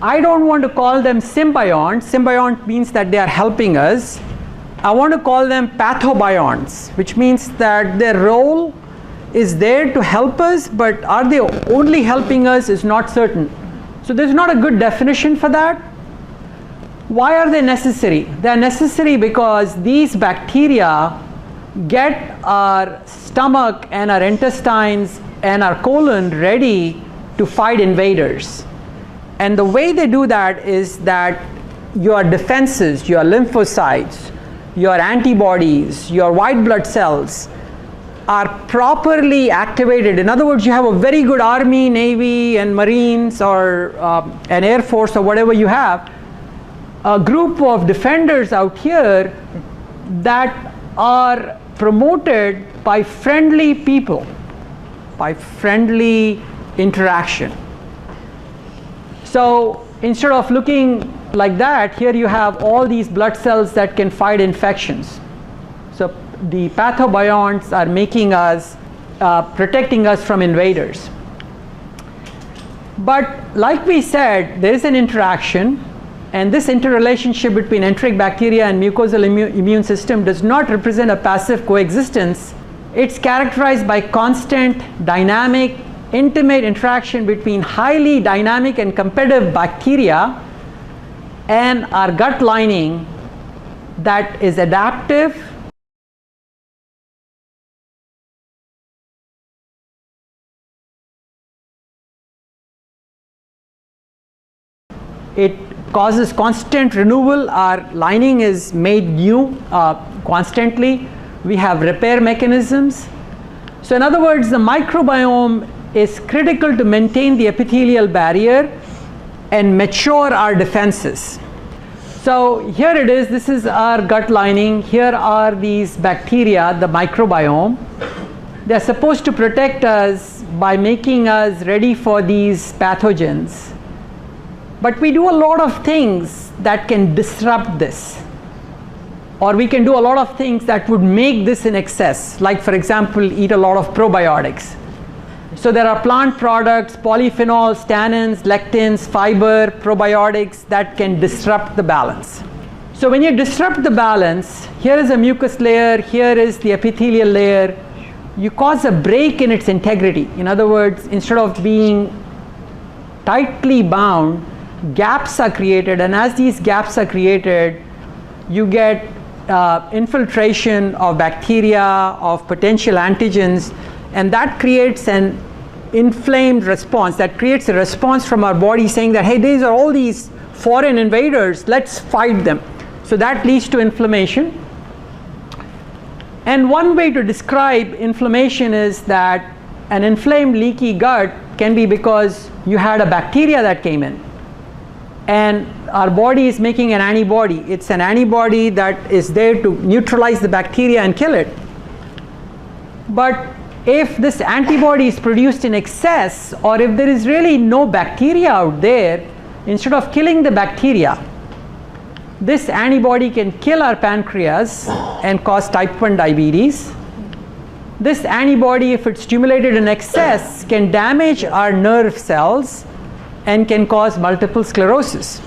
I don't want to call them symbionts. Symbiont means that they are helping us. I want to call them pathobionts, which means that their role is there to help us, but are they only helping us is not certain. So there's not a good definition for that. Why are they necessary? They are necessary because these bacteria get our stomach and our intestines and our colon ready to fight invaders. And the way they do that is that your defenses, your lymphocytes, your antibodies, your white blood cells are properly activated. In other words, you have a very good army, navy, and marines, or an air force, or whatever you have, a group of defenders out here that are promoted by friendly people, by friendly interaction. So instead of looking like that, here you have all these blood cells that can fight infections. So the pathobionts are making us, protecting us from invaders. But like we said, there is an interaction, and this interrelationship between enteric bacteria and mucosal immune system does not represent a passive coexistence. It's characterized by constant, dynamic, intimate interaction between highly dynamic and competitive bacteria and our gut lining that is adaptive. It causes constant renewal. Our lining is made new constantly. We have repair mechanisms. So in other words, the microbiome is critical to maintain the epithelial barrier and mature our defenses. So here it is, this is our gut lining. Here are these bacteria, the microbiome. They're supposed to protect us by making us ready for these pathogens. But we do a lot of things that can disrupt this. Or we can do a lot of things that would make this in excess, like for example, eat a lot of probiotics. So there are plant products, polyphenols, tannins, lectins, fiber, probiotics that can disrupt the balance. So when you disrupt the balance, here is a mucus layer, here is the epithelial layer, you cause a break in its integrity. In other words, instead of being tightly bound, gaps are created, and as these gaps are created, you get infiltration of bacteria, of potential antigens, and that creates an inflamed response. That creates a response from our body saying that, hey, these are all these foreign invaders, let's fight them. So that leads to inflammation. And one way to describe inflammation is that an inflamed leaky gut can be because you had a bacteria that came in, and our body is making an antibody. It's an antibody that is there to neutralize the bacteria and kill it. But if this antibody is produced in excess, or if there is really no bacteria out there, instead of killing the bacteria, this antibody can kill our pancreas and cause type 1 diabetes. This antibody, if it's stimulated in excess, can damage our nerve cells and can cause multiple sclerosis.